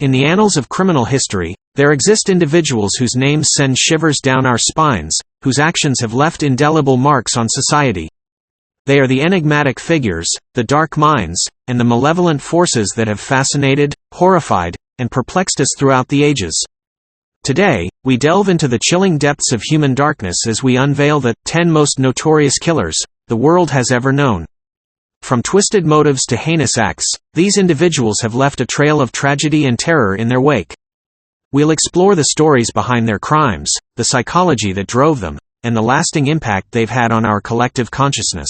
In the annals of criminal history, there exist individuals whose names send shivers down our spines, whose actions have left indelible marks on society. They are the enigmatic figures, the dark minds, and the malevolent forces that have fascinated, horrified, and perplexed us throughout the ages. Today, we delve into the chilling depths of human darkness as we unveil the 10 most notorious killers the world has ever known. From twisted motives to heinous acts, these individuals have left a trail of tragedy and terror in their wake. We'll explore the stories behind their crimes, the psychology that drove them, and the lasting impact they've had on our collective consciousness.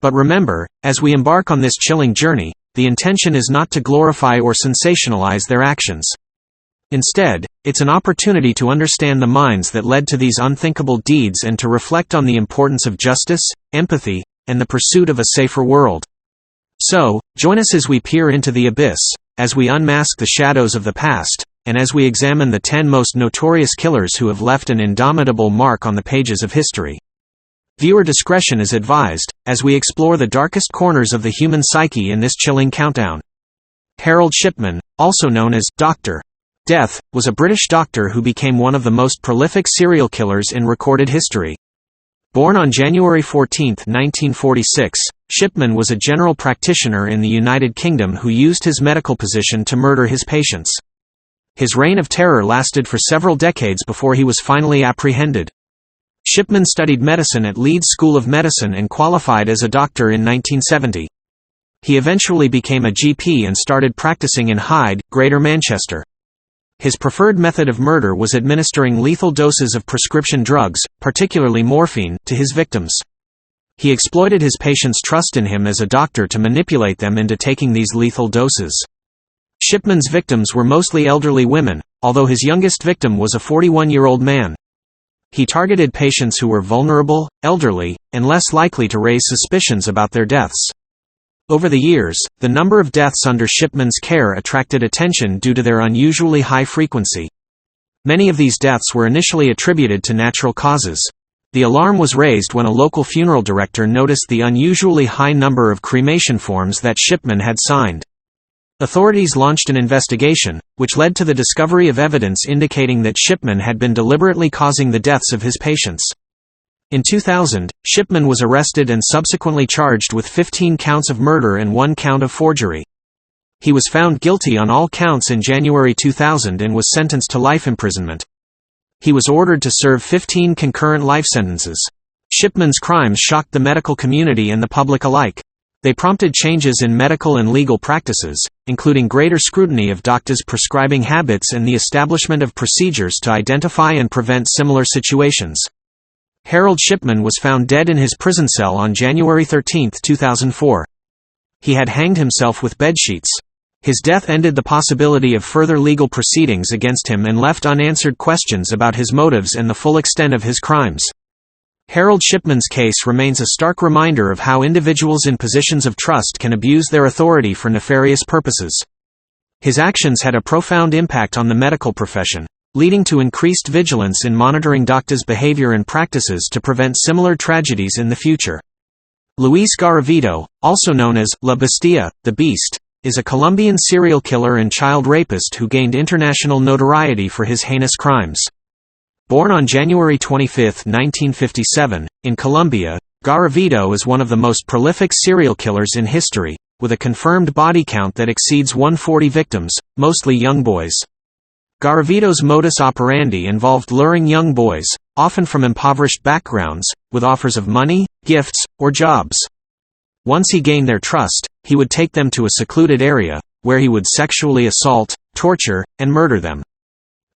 But remember, as we embark on this chilling journey, the intention is not to glorify or sensationalize their actions. Instead, it's an opportunity to understand the minds that led to these unthinkable deeds and to reflect on the importance of justice, empathy, and the pursuit of a safer world. So, join us as we peer into the abyss, as we unmask the shadows of the past, and as we examine the 10 most notorious killers who have left an indomitable mark on the pages of history. Viewer discretion is advised, as we explore the darkest corners of the human psyche in this chilling countdown. Harold Shipman, also known as Dr. Death, was a British doctor who became one of the most prolific serial killers in recorded history. Born on January 14, 1946, Shipman was a general practitioner in the United Kingdom who used his medical position to murder his patients. His reign of terror lasted for several decades before he was finally apprehended. Shipman studied medicine at Leeds School of Medicine and qualified as a doctor in 1970. He eventually became a GP and started practicing in Hyde, Greater Manchester. His preferred method of murder was administering lethal doses of prescription drugs, particularly morphine, to his victims. He exploited his patients' trust in him as a doctor to manipulate them into taking these lethal doses. Shipman's victims were mostly elderly women, although his youngest victim was a 41-year-old man. He targeted patients who were vulnerable, elderly, and less likely to raise suspicions about their deaths. Over the years, the number of deaths under Shipman's care attracted attention due to their unusually high frequency. Many of these deaths were initially attributed to natural causes. The alarm was raised when a local funeral director noticed the unusually high number of cremation forms that Shipman had signed. Authorities launched an investigation, which led to the discovery of evidence indicating that Shipman had been deliberately causing the deaths of his patients. In 2000, Shipman was arrested and subsequently charged with 15 counts of murder and 1 count of forgery. He was found guilty on all counts in January 2000 and was sentenced to life imprisonment. He was ordered to serve 15 concurrent life sentences. Shipman's crimes shocked the medical community and the public alike. They prompted changes in medical and legal practices, including greater scrutiny of doctors' prescribing habits and the establishment of procedures to identify and prevent similar situations. Harold Shipman was found dead in his prison cell on January 13, 2004. He had hanged himself with bedsheets. His death ended the possibility of further legal proceedings against him and left unanswered questions about his motives and the full extent of his crimes. Harold Shipman's case remains a stark reminder of how individuals in positions of trust can abuse their authority for nefarious purposes. His actions had a profound impact on the medical profession, leading to increased vigilance in monitoring doctors' behavior and practices to prevent similar tragedies in the future. Luis Garavito, also known as La Bestia, the Beast, is a Colombian serial killer and child rapist who gained international notoriety for his heinous crimes. Born on January 25, 1957, in Colombia, Garavito is one of the most prolific serial killers in history, with a confirmed body count that exceeds 140 victims, mostly young boys. Garavito's modus operandi involved luring young boys, often from impoverished backgrounds, with offers of money, gifts, or jobs. Once he gained their trust, he would take them to a secluded area, where he would sexually assault, torture, and murder them.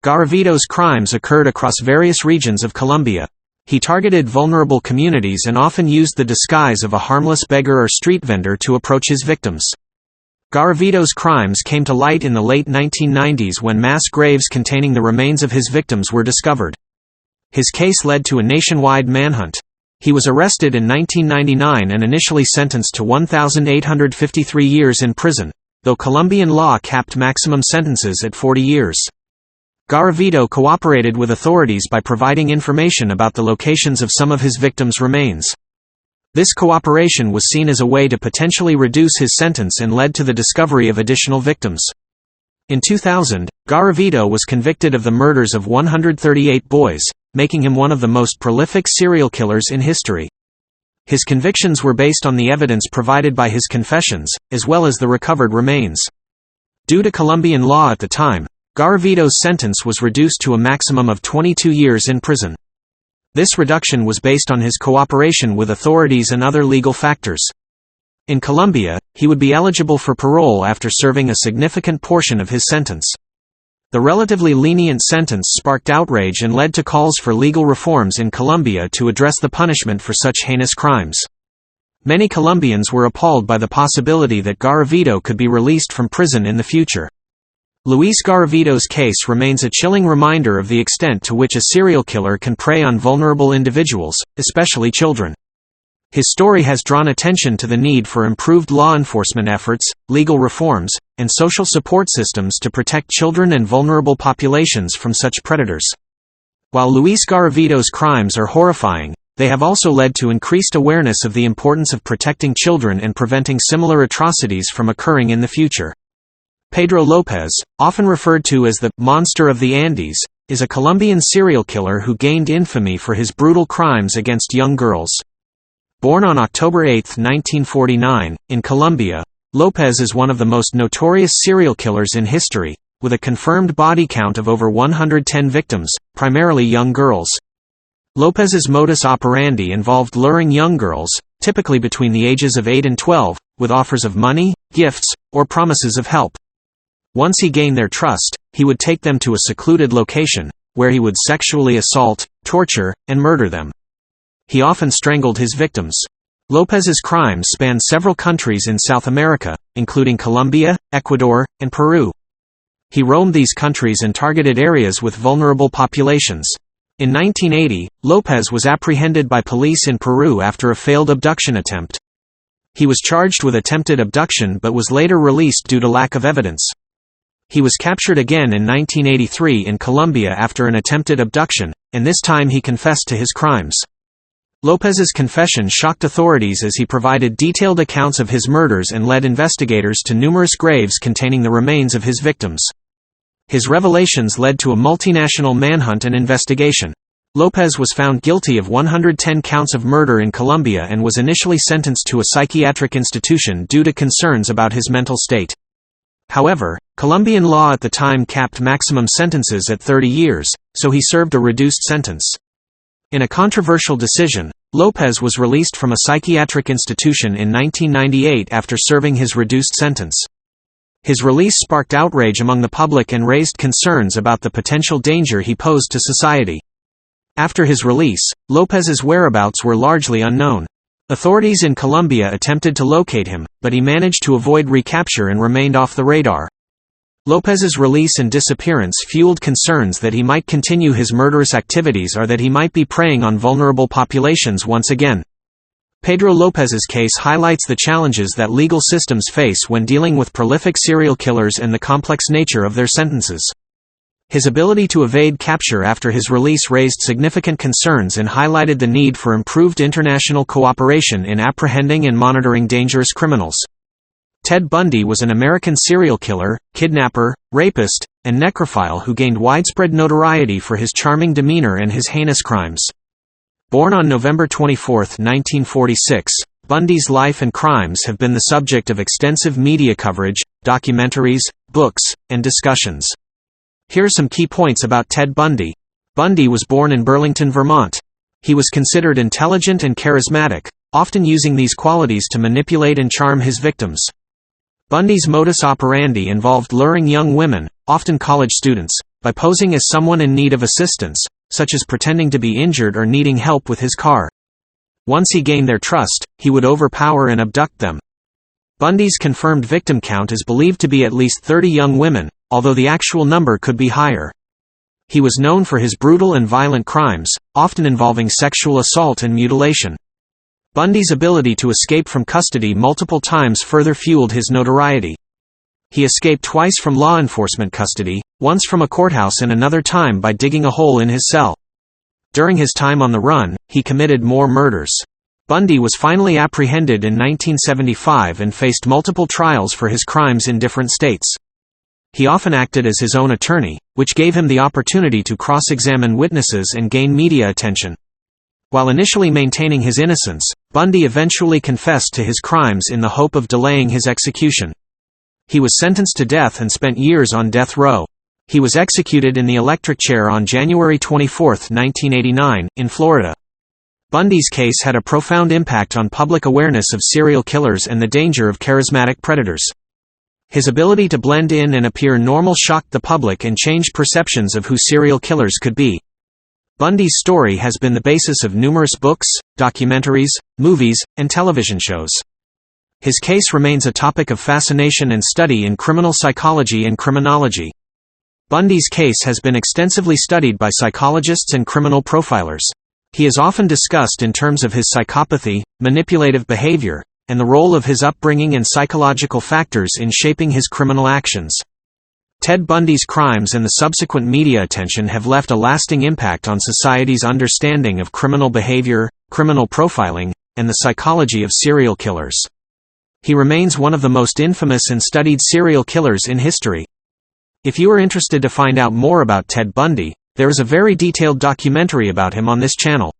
Garavito's crimes occurred across various regions of Colombia. He targeted vulnerable communities and often used the disguise of a harmless beggar or street vendor to approach his victims. Garavito's crimes came to light in the late 1990s when mass graves containing the remains of his victims were discovered. His case led to a nationwide manhunt. He was arrested in 1999 and initially sentenced to 1,853 years in prison, though Colombian law capped maximum sentences at 40 years. Garavito cooperated with authorities by providing information about the locations of some of his victims' remains. This cooperation was seen as a way to potentially reduce his sentence and led to the discovery of additional victims. In 2000, Garavito was convicted of the murders of 138 boys, making him one of the most prolific serial killers in history. His convictions were based on the evidence provided by his confessions, as well as the recovered remains. Due to Colombian law at the time, Garavito's sentence was reduced to a maximum of 22 years in prison. This reduction was based on his cooperation with authorities and other legal factors. In Colombia, he would be eligible for parole after serving a significant portion of his sentence. The relatively lenient sentence sparked outrage and led to calls for legal reforms in Colombia to address the punishment for such heinous crimes. Many Colombians were appalled by the possibility that Garavito could be released from prison in the future. Luis Garavito's case remains a chilling reminder of the extent to which a serial killer can prey on vulnerable individuals, especially children. His story has drawn attention to the need for improved law enforcement efforts, legal reforms, and social support systems to protect children and vulnerable populations from such predators. While Luis Garavito's crimes are horrifying, they have also led to increased awareness of the importance of protecting children and preventing similar atrocities from occurring in the future. Pedro Lopez, often referred to as the "monster of the Andes," is a Colombian serial killer who gained infamy for his brutal crimes against young girls. Born on October 8, 1949, in Colombia, Lopez is one of the most notorious serial killers in history, with a confirmed body count of over 110 victims, primarily young girls. Lopez's modus operandi involved luring young girls, typically between the ages of 8 and 12, with offers of money, gifts, or promises of help. Once he gained their trust, he would take them to a secluded location, where he would sexually assault, torture, and murder them. He often strangled his victims. Lopez's crimes spanned several countries in South America, including Colombia, Ecuador, and Peru. He roamed these countries and targeted areas with vulnerable populations. In 1980, Lopez was apprehended by police in Peru after a failed abduction attempt. He was charged with attempted abduction but was later released due to lack of evidence. He was captured again in 1983 in Colombia after an attempted abduction, and this time he confessed to his crimes. Lopez's confession shocked authorities as he provided detailed accounts of his murders and led investigators to numerous graves containing the remains of his victims. His revelations led to a multinational manhunt and investigation. Lopez was found guilty of 110 counts of murder in Colombia and was initially sentenced to a psychiatric institution due to concerns about his mental state. However, Colombian law at the time capped maximum sentences at 30 years, so he served a reduced sentence. In a controversial decision, Lopez was released from a psychiatric institution in 1998 after serving his reduced sentence. His release sparked outrage among the public and raised concerns about the potential danger he posed to society. After his release, Lopez's whereabouts were largely unknown. Authorities in Colombia attempted to locate him, but he managed to avoid recapture and remained off the radar. Lopez's release and disappearance fueled concerns that he might continue his murderous activities or that he might be preying on vulnerable populations once again. Pedro Lopez's case highlights the challenges that legal systems face when dealing with prolific serial killers and the complex nature of their sentences. His ability to evade capture after his release raised significant concerns and highlighted the need for improved international cooperation in apprehending and monitoring dangerous criminals. Ted Bundy was an American serial killer, kidnapper, rapist, and necrophile who gained widespread notoriety for his charming demeanor and his heinous crimes. Born on November 24, 1946, Bundy's life and crimes have been the subject of extensive media coverage, documentaries, books, and discussions. Here are some key points about Ted Bundy. Bundy was born in Burlington, Vermont. He was considered intelligent and charismatic, often using these qualities to manipulate and charm his victims. Bundy's modus operandi involved luring young women, often college students, by posing as someone in need of assistance, such as pretending to be injured or needing help with his car. Once he gained their trust, he would overpower and abduct them. Bundy's confirmed victim count is believed to be at least 30 young women, although the actual number could be higher. He was known for his brutal and violent crimes, often involving sexual assault and mutilation. Bundy's ability to escape from custody multiple times further fueled his notoriety. He escaped twice from law enforcement custody, once from a courthouse and another time by digging a hole in his cell. During his time on the run, he committed more murders. Bundy was finally apprehended in 1975 and faced multiple trials for his crimes in different states. He often acted as his own attorney, which gave him the opportunity to cross-examine witnesses and gain media attention. While initially maintaining his innocence, Bundy eventually confessed to his crimes in the hope of delaying his execution. He was sentenced to death and spent years on death row. He was executed in the electric chair on January 24, 1989, in Florida. Bundy's case had a profound impact on public awareness of serial killers and the danger of charismatic predators. His ability to blend in and appear normal shocked the public and changed perceptions of who serial killers could be. Bundy's story has been the basis of numerous books, documentaries, movies, and television shows. His case remains a topic of fascination and study in criminal psychology and criminology. Bundy's case has been extensively studied by psychologists and criminal profilers. He is often discussed in terms of his psychopathy, manipulative behavior, and the role of his upbringing and psychological factors in shaping his criminal actions. Ted Bundy's crimes and the subsequent media attention have left a lasting impact on society's understanding of criminal behavior, criminal profiling, and the psychology of serial killers. He remains one of the most infamous and studied serial killers in history. If you are interested to find out more about Ted Bundy, there is a very detailed documentary about him on this channel.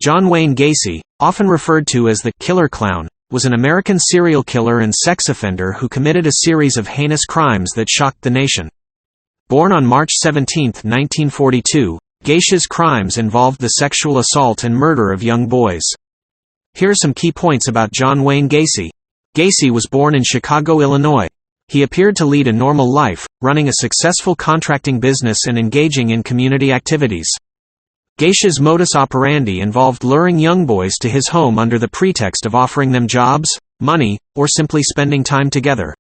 John Wayne Gacy, often referred to as the Killer Clown, was an American serial killer and sex offender who committed a series of heinous crimes that shocked the nation. Born on March 17, 1942, Gacy's crimes involved the sexual assault and murder of young boys. Here are some key points about John Wayne Gacy. Gacy was born in Chicago, Illinois. He appeared to lead a normal life, running a successful contracting business and engaging in community activities. Gacy's modus operandi involved luring young boys to his home under the pretext of offering them jobs, money, or simply spending time together.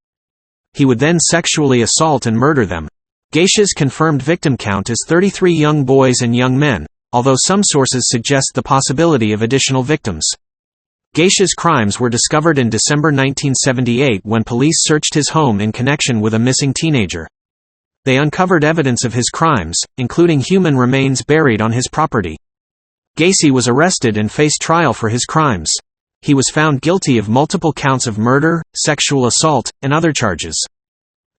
He would then sexually assault and murder them. Gacy's confirmed victim count is 33 young boys and young men, although some sources suggest the possibility of additional victims. Gacy's crimes were discovered in December 1978 when police searched his home in connection with a missing teenager. They uncovered evidence of his crimes, including human remains buried on his property. Gacy was arrested and faced trial for his crimes. He was found guilty of multiple counts of murder, sexual assault, and other charges.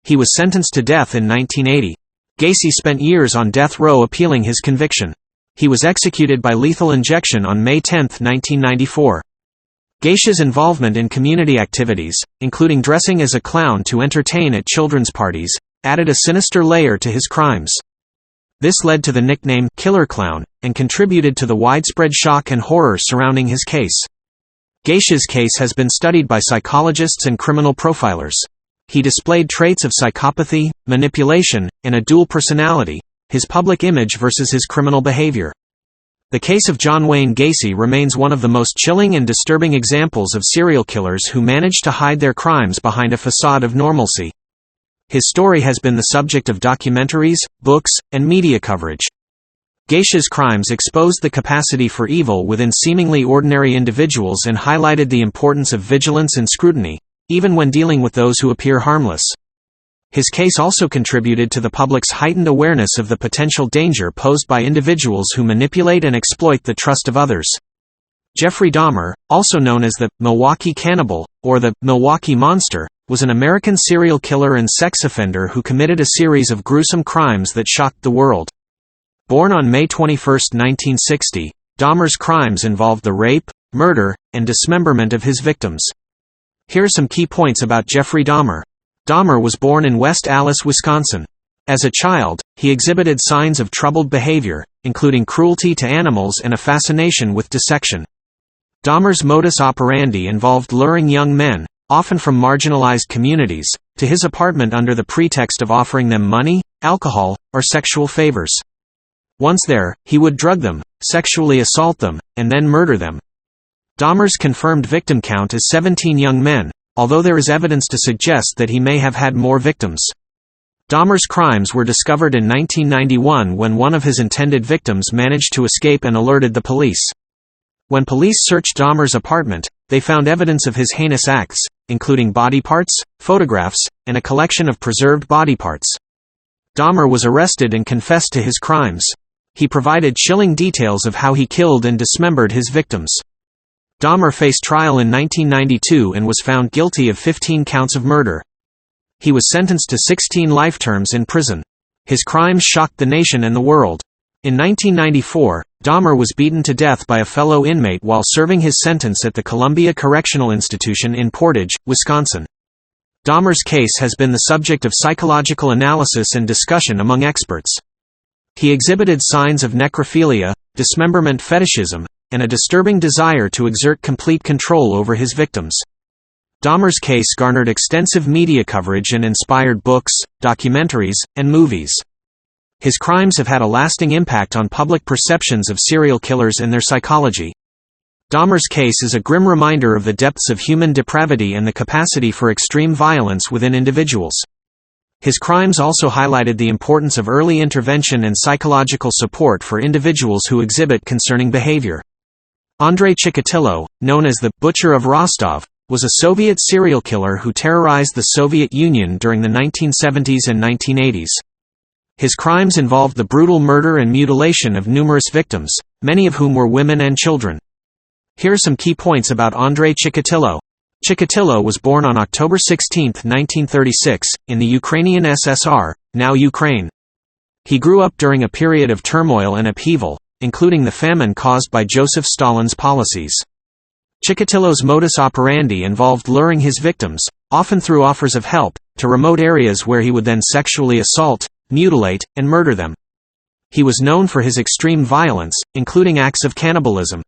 He was sentenced to death in 1980. Gacy spent years on death row appealing his conviction. He was executed by lethal injection on May 10, 1994. Gacy's involvement in community activities, including dressing as a clown to entertain at children's parties, added a sinister layer to his crimes. This led to the nickname Killer Clown, and contributed to the widespread shock and horror surrounding his case. Gacy's case has been studied by psychologists and criminal profilers. He displayed traits of psychopathy, manipulation, and a dual personality, his public image versus his criminal behavior. The case of John Wayne Gacy remains one of the most chilling and disturbing examples of serial killers who managed to hide their crimes behind a facade of normalcy. His story has been the subject of documentaries, books, and media coverage. Gacy's crimes exposed the capacity for evil within seemingly ordinary individuals and highlighted the importance of vigilance and scrutiny, even when dealing with those who appear harmless. His case also contributed to the public's heightened awareness of the potential danger posed by individuals who manipulate and exploit the trust of others. Jeffrey Dahmer, also known as the Milwaukee Cannibal, or the Milwaukee Monster, was an American serial killer and sex offender who committed a series of gruesome crimes that shocked the world. Born on May 21, 1960, Dahmer's crimes involved the rape, murder, and dismemberment of his victims. Here are some key points about Jeffrey Dahmer. Dahmer was born in West Allis, Wisconsin. As a child, he exhibited signs of troubled behavior, including cruelty to animals and a fascination with dissection. Dahmer's modus operandi involved luring young men, often from marginalized communities, to his apartment under the pretext of offering them money, alcohol, or sexual favors. Once there, he would drug them, sexually assault them, and then murder them. Dahmer's confirmed victim count is 17 young men, although there is evidence to suggest that he may have had more victims. Dahmer's crimes were discovered in 1991 when one of his intended victims managed to escape and alerted the police. When police searched Dahmer's apartment, they found evidence of his heinous acts, including body parts, photographs, and a collection of preserved body parts. Dahmer was arrested and confessed to his crimes. He provided chilling details of how he killed and dismembered his victims. Dahmer faced trial in 1992 and was found guilty of 15 counts of murder. He was sentenced to 16 life terms in prison. His crimes shocked the nation and the world. In 1994, Dahmer was beaten to death by a fellow inmate while serving his sentence at the Columbia Correctional Institution in Portage, Wisconsin. Dahmer's case has been the subject of psychological analysis and discussion among experts. He exhibited signs of necrophilia, dismemberment fetishism, and a disturbing desire to exert complete control over his victims. Dahmer's case garnered extensive media coverage and inspired books, documentaries, and movies. His crimes have had a lasting impact on public perceptions of serial killers and their psychology. Dahmer's case is a grim reminder of the depths of human depravity and the capacity for extreme violence within individuals. His crimes also highlighted the importance of early intervention and psychological support for individuals who exhibit concerning behavior. Andrei Chikatilo, known as the Butcher of Rostov, was a Soviet serial killer who terrorized the Soviet Union during the 1970s and 1980s. His crimes involved the brutal murder and mutilation of numerous victims, many of whom were women and children. Here are some key points about Andrei Chikatilo. Chikatilo was born on October 16, 1936, in the Ukrainian SSR, now Ukraine. He grew up during a period of turmoil and upheaval, including the famine caused by Joseph Stalin's policies. Chikatilo's modus operandi involved luring his victims, often through offers of help, to remote areas where he would then sexually assault, mutilate, and murder them. He was known for his extreme violence, including acts of cannibalism.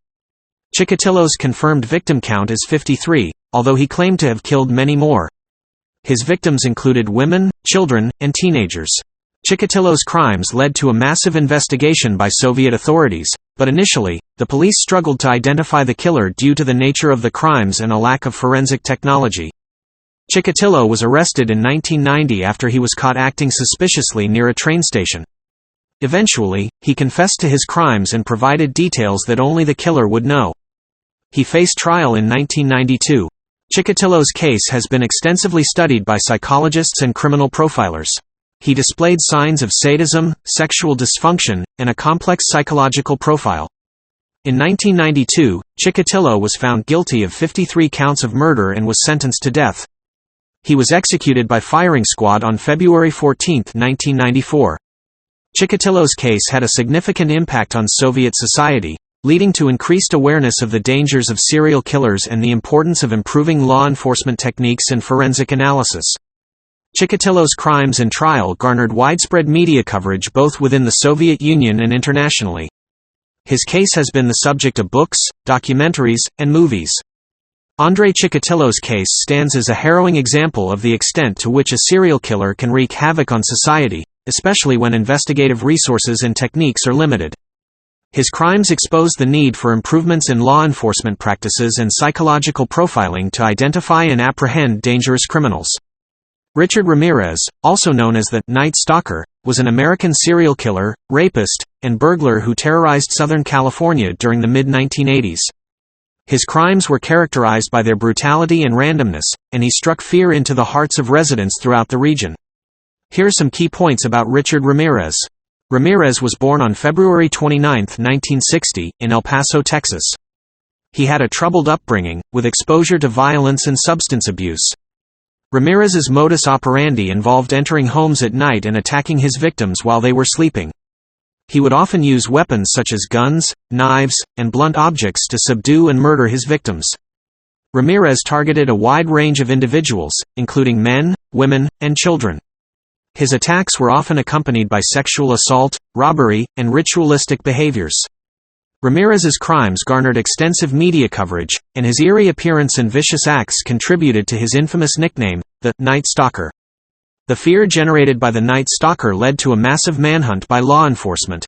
Chikatilo's confirmed victim count is 53, although he claimed to have killed many more. His victims included women, children, and teenagers. Chikatilo's crimes led to a massive investigation by Soviet authorities, but initially, the police struggled to identify the killer due to the nature of the crimes and a lack of forensic technology. Chikatilo was arrested in 1990 after he was caught acting suspiciously near a train station. Eventually, he confessed to his crimes and provided details that only the killer would know. He faced trial in 1992. Chikatilo's case has been extensively studied by psychologists and criminal profilers. He displayed signs of sadism, sexual dysfunction, and a complex psychological profile. In 1992, Chikatilo was found guilty of 53 counts of murder and was sentenced to death. He was executed by firing squad on February 14, 1994. Chikatilo's case had a significant impact on Soviet society, leading to increased awareness of the dangers of serial killers and the importance of improving law enforcement techniques and forensic analysis. Chikatilo's crimes and trial garnered widespread media coverage both within the Soviet Union and internationally. His case has been the subject of books, documentaries, and movies. Andrei Chikatilo's case stands as a harrowing example of the extent to which a serial killer can wreak havoc on society, especially when investigative resources and techniques are limited. His crimes expose the need for improvements in law enforcement practices and psychological profiling to identify and apprehend dangerous criminals. Richard Ramirez, also known as the Night Stalker, was an American serial killer, rapist, and burglar who terrorized Southern California during the mid-1980s. His crimes were characterized by their brutality and randomness, and he struck fear into the hearts of residents throughout the region. Here are some key points about Richard Ramirez. Ramirez was born on February 29, 1960, in El Paso, Texas. He had a troubled upbringing, with exposure to violence and substance abuse. Ramirez's modus operandi involved entering homes at night and attacking his victims while they were sleeping. He would often use weapons such as guns, knives, and blunt objects to subdue and murder his victims. Ramirez targeted a wide range of individuals, including men, women, and children. His attacks were often accompanied by sexual assault, robbery, and ritualistic behaviors. Ramirez's crimes garnered extensive media coverage, and his eerie appearance and vicious acts contributed to his infamous nickname, the Night Stalker. The fear generated by the Night Stalker led to a massive manhunt by law enforcement.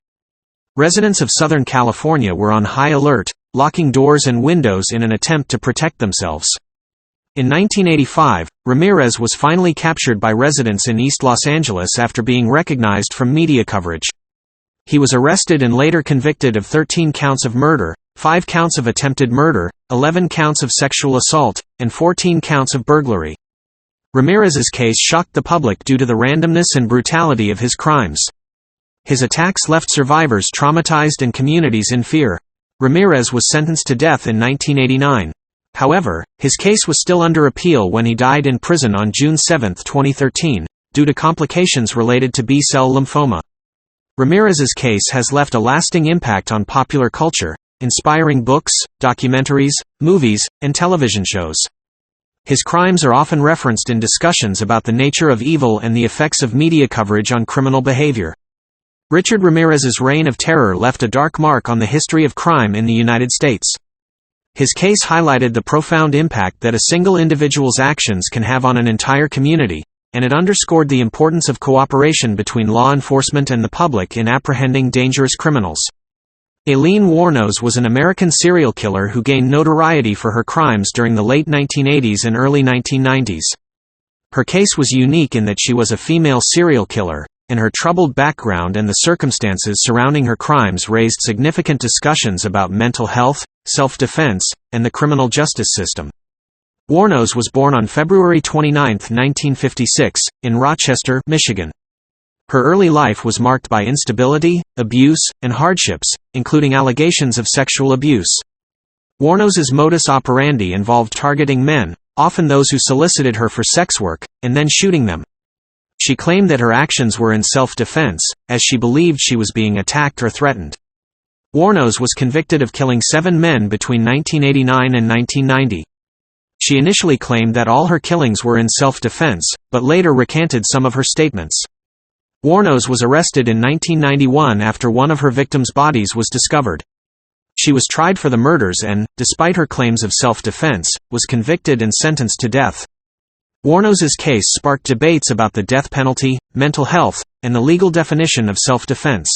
Residents of Southern California were on high alert, locking doors and windows in an attempt to protect themselves. In 1985, Ramirez was finally captured by residents in East Los Angeles after being recognized from media coverage. He was arrested and later convicted of 13 counts of murder, 5 counts of attempted murder, 11 counts of sexual assault, and 14 counts of burglary. Ramirez's case shocked the public due to the randomness and brutality of his crimes. His attacks left survivors traumatized and communities in fear. Ramirez was sentenced to death in 1989. However, his case was still under appeal when he died in prison on June 7, 2013, due to complications related to B-cell lymphoma. Ramirez's case has left a lasting impact on popular culture, inspiring books, documentaries, movies, and television shows. His crimes are often referenced in discussions about the nature of evil and the effects of media coverage on criminal behavior. Richard Ramirez's reign of terror left a dark mark on the history of crime in the United States. His case highlighted the profound impact that a single individual's actions can have on an entire community, and it underscored the importance of cooperation between law enforcement and the public in apprehending dangerous criminals. Aileen Wuornos was an American serial killer who gained notoriety for her crimes during the late 1980s and early 1990s. Her case was unique in that she was a female serial killer, and her troubled background and the circumstances surrounding her crimes raised significant discussions about mental health, self-defense, and the criminal justice system. Wuornos was born on February 29, 1956, in Rochester, Michigan. Her early life was marked by instability, abuse, and hardships, including allegations of sexual abuse. Wuornos's modus operandi involved targeting men, often those who solicited her for sex work, and then shooting them. She claimed that her actions were in self-defense, as she believed she was being attacked or threatened. Wuornos was convicted of killing 7 men between 1989 and 1990. She initially claimed that all her killings were in self-defense, but later recanted some of her statements. Wuornos was arrested in 1991 after one of her victims' bodies was discovered. She was tried for the murders and, despite her claims of self-defense, was convicted and sentenced to death. Wuornos's case sparked debates about the death penalty, mental health, and the legal definition of self-defense.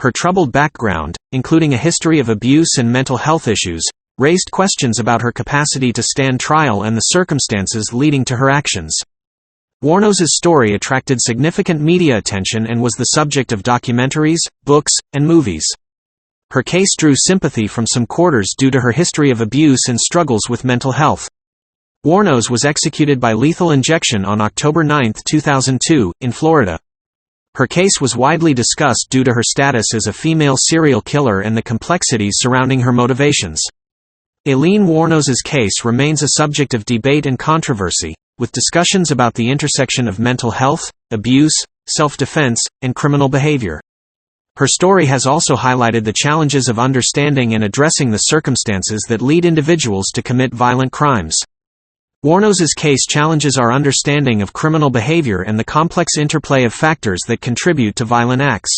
Her troubled background, including a history of abuse and mental health issues, raised questions about her capacity to stand trial and the circumstances leading to her actions. Wuornos's story attracted significant media attention and was the subject of documentaries, books, and movies. Her case drew sympathy from some quarters due to her history of abuse and struggles with mental health. Wuornos was executed by lethal injection on October 9, 2002, in Florida. Her case was widely discussed due to her status as a female serial killer and the complexities surrounding her motivations. Aileen Wuornos's case remains a subject of debate and controversy, with discussions about the intersection of mental health, abuse, self-defense, and criminal behavior. Her story has also highlighted the challenges of understanding and addressing the circumstances that lead individuals to commit violent crimes. Wuornos's case challenges our understanding of criminal behavior and the complex interplay of factors that contribute to violent acts.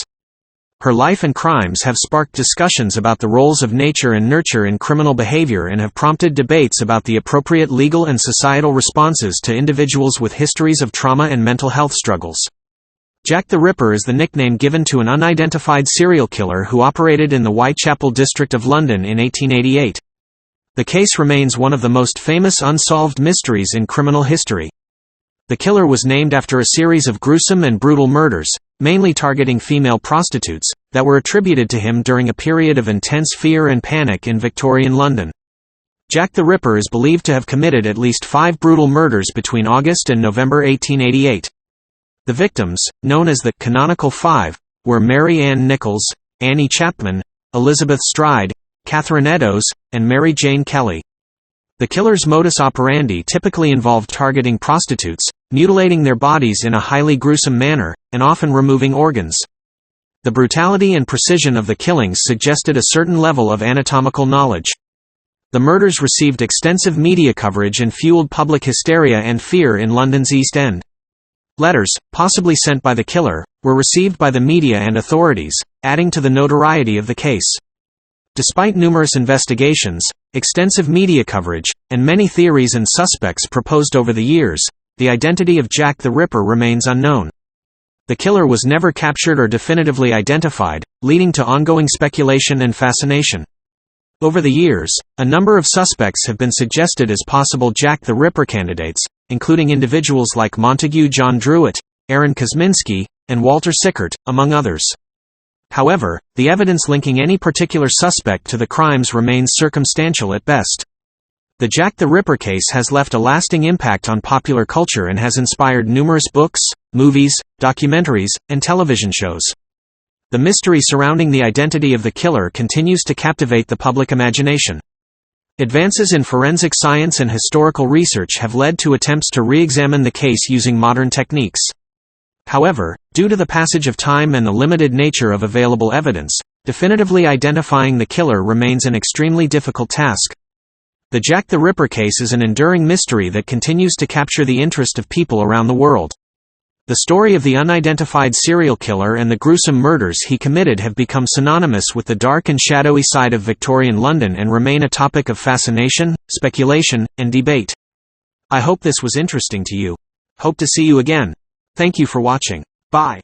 Her life and crimes have sparked discussions about the roles of nature and nurture in criminal behavior and have prompted debates about the appropriate legal and societal responses to individuals with histories of trauma and mental health struggles. Jack the Ripper is the nickname given to an unidentified serial killer who operated in the Whitechapel district of London in 1888. The case remains one of the most famous unsolved mysteries in criminal history. The killer was named after a series of gruesome and brutal murders, mainly targeting female prostitutes, that were attributed to him during a period of intense fear and panic in Victorian London. Jack the Ripper is believed to have committed at least 5 brutal murders between August and November 1888. The victims, known as the Canonical Five, were Mary Ann Nichols, Annie Chapman, Elizabeth Stride, Catherine Eddowes, and Mary Jane Kelly. The killer's modus operandi typically involved targeting prostitutes, mutilating their bodies in a highly gruesome manner, and often removing organs. The brutality and precision of the killings suggested a certain level of anatomical knowledge. The murders received extensive media coverage and fueled public hysteria and fear in London's East End. Letters, possibly sent by the killer, were received by the media and authorities, adding to the notoriety of the case. Despite numerous investigations, extensive media coverage, and many theories and suspects proposed over the years, the identity of Jack the Ripper remains unknown. The killer was never captured or definitively identified, leading to ongoing speculation and fascination. Over the years, a number of suspects have been suggested as possible Jack the Ripper candidates, including individuals like Montague John Druitt, Aaron Kosminski, and Walter Sickert, among others. However, the evidence linking any particular suspect to the crimes remains circumstantial at best. The Jack the Ripper case has left a lasting impact on popular culture and has inspired numerous books, movies, documentaries, and television shows. The mystery surrounding the identity of the killer continues to captivate the public imagination. Advances in forensic science and historical research have led to attempts to re-examine the case using modern techniques. However, due to the passage of time and the limited nature of available evidence, definitively identifying the killer remains an extremely difficult task. The Jack the Ripper case is an enduring mystery that continues to capture the interest of people around the world. The story of the unidentified serial killer and the gruesome murders he committed have become synonymous with the dark and shadowy side of Victorian London and remain a topic of fascination, speculation, and debate. I hope this was interesting to you. Hope to see you again. Thank you for watching. Bye.